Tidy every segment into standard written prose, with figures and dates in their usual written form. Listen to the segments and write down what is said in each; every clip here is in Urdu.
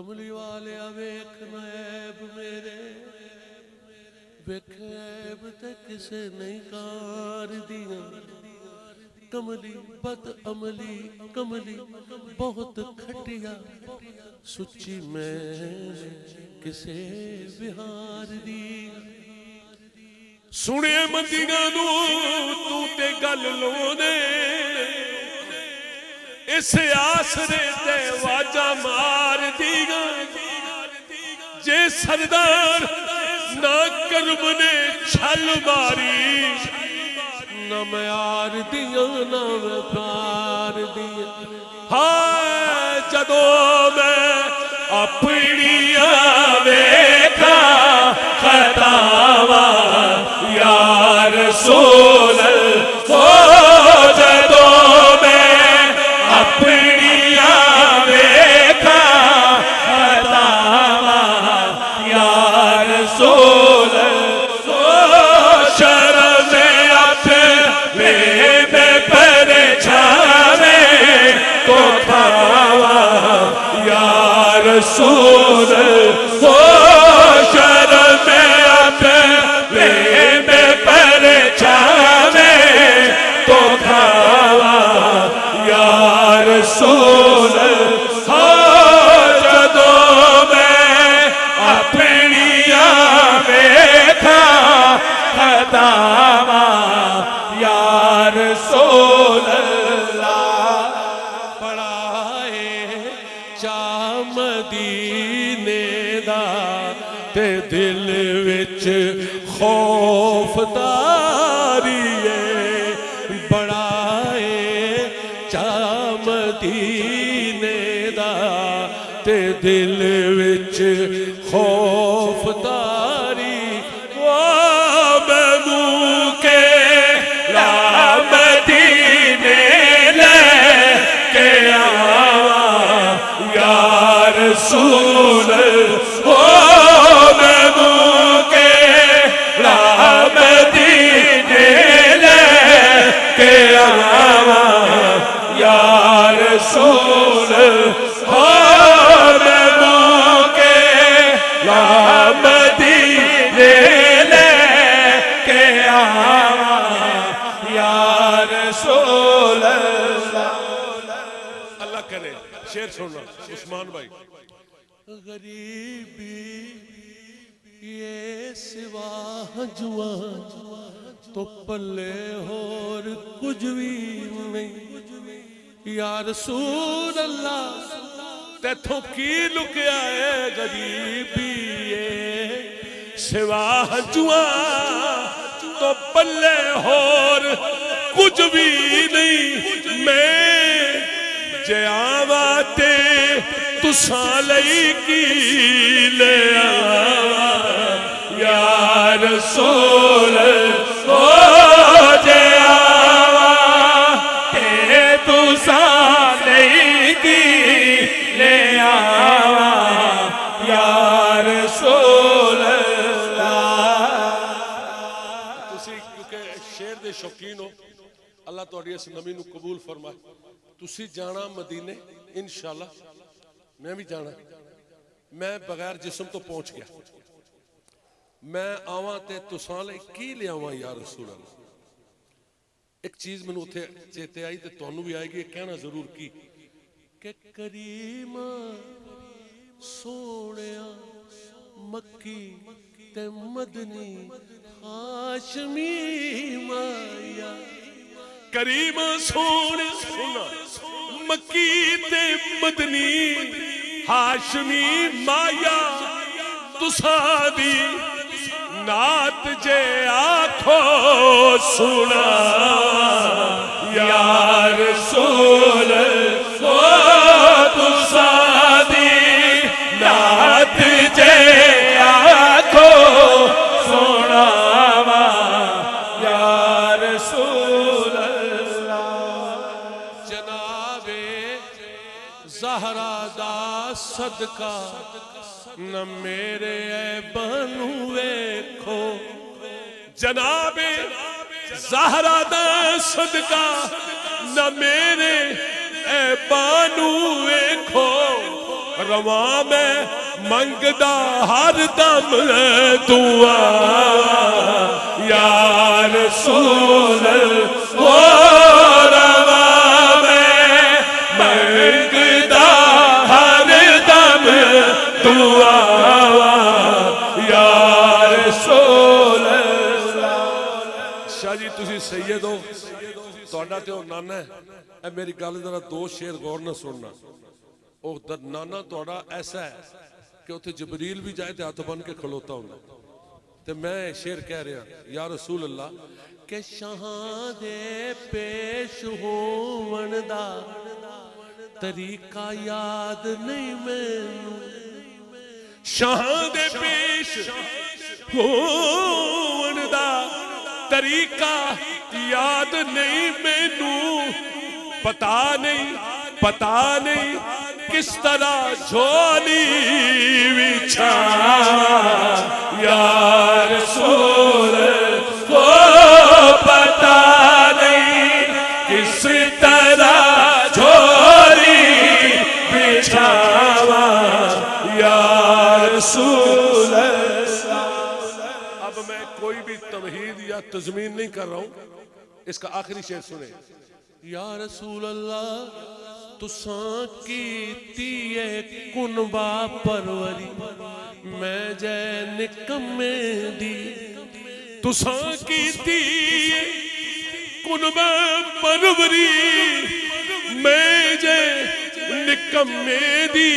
کملی والے ویکھنا عیب میرے ویکھ عیب تے کسے نہیں کار دیاں کملی بد عملی کملی بہت کھٹیا سچی میں کسے بہار دی سنے مندیاں نو تو تے گل لونے اس آسرے تے واجہ مار دیگا جے سردار نہ کرم نے چھل ماری نہ میں آر دیا نہ میں پار دیا ہاں جدو میں اپنی آویکھا خطاوا یا رسول اللہ جدو میں اپنی آویکھا خطاوا یا رسول اللہ شرم اپنے میں پریشانے تو کھاوا یا رسول اللہ شرم اپنے میں پریشانے تو کھاوا یا رسول اللہ جدو میں اپنی آویکھا خطاوا یا رسول اللہ پڑھائے چا مدینے دا تے دل وچ خوف داریے بڑھائے چا مدینے دا تے دل وچ خوف داری رسول او میں کے رام دینے لے کے آوا یا رسول او میں کے رام دینے لے کے آوا یا رسول اللہ کرے شعر سننا عثمان بھائی غریبی یہ سوا جوان تو پلے اور کچھ بھی نہیں یا رسول اللہ تیتھوں کی لکیا ہے غریبی یہ سوا جوان تو پلے اور کچھ بھی نہیں میں جے آواتے تو سالئی کی لے آوا یا رسول اللہ جے آواتے تو سالئی کی لے آوا یا رسول اللہ تسی کیونکہ شعر دے شوقین ہو اللہ توڑی اس نمی نو قبول فرمائے تسی جانا مدینے انشاءاللہ میں بھی جانا میں بغیر جسم تو پہنچ گیا میں آواں تے تساں لے کی لے آواں یا رسول اللہ ایک چیز میں نے چیتے آئی تے تانوں بھی آئے گی کہنا ضرور کی کہ کریم سونیا مکی تے مدنی ہاشمی مایا کریم سونا مکی تے مدنی ہاشمی مایا تساں دی نات جے آکھو سنا یا رسول اللہ تساں دی نات جے آکھو سنا یا رسول زہرا دا صدقہ نہ میرے عیبانو ویکھو جناب زہرا دا صدقہ نہ میرے عیبانو ویکھو رواں میں منگدا ہر دم دعا یا رسول اللہ رواں میں منگدا ہر دم دعا یا رسول اللہ. شاہ جی تسی سید ہو تہاڈا تے او نانا ہے. اے میری گل ذرا دو شعر غور نہ سننا. او نانا تہاڈا ایسا ہے کہ اتنے جبریل بھی جائے تے ہاتھ بن کے کھلوتا ہوں. تے میں شعر کہہ رہا یا رسول اللہ کہ شاہاں دے پیش ہون دا طریقہ یاد نہیں مینوں. شاہاں دے پیش ہون دا طریقہ یاد نہیں مینوں. پتا نہیں کس طرح جھولی بچھا یا رسول پتا نہیں کس طرح جھولی بچھاوا یا رسول. اب میں کوئی بھی توحید یا تضمین نہیں کر رہا ہوں. اس کا آخری شعر سنیں. یا رسول اللہ تساں کیتی ہے کنبا پروری میں جے نکمے دی. تساں کیتی ہے کنبا پروری میں جے نکمے دی.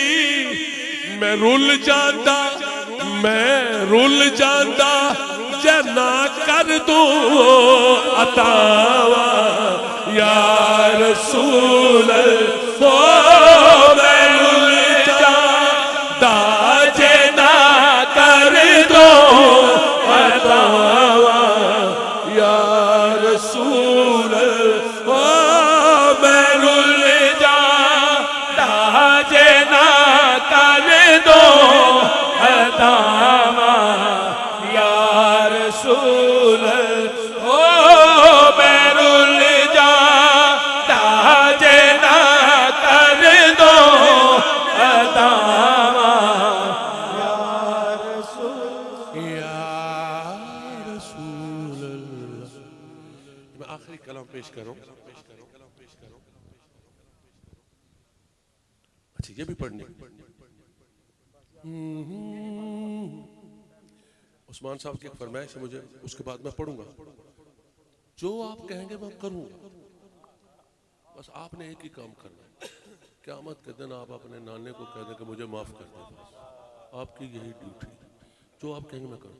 میں رول جاندا جے نہ کر دو عطا یا رسول میں رول جاندا جے نہ کر دو عطا یا رسول میں رول جاندا جے نہ کر دو عطا یا رسول پیش کرو. اچھا یہ بھی پڑھنی. عثمان صاحب کی ایک فرمائش ہے مجھے اس کے بعد میں پڑھوں گا. جو آپ کہیں گے میں کروں گا. بس آپ نے ایک ہی کام کرنا ہے. قیامت کے دن آپ اپنے نانے کو کہہ دیں کہ مجھے معاف کر دیں. آپ کی یہی ڈیوٹی. جو آپ کہیں گے میں کروں.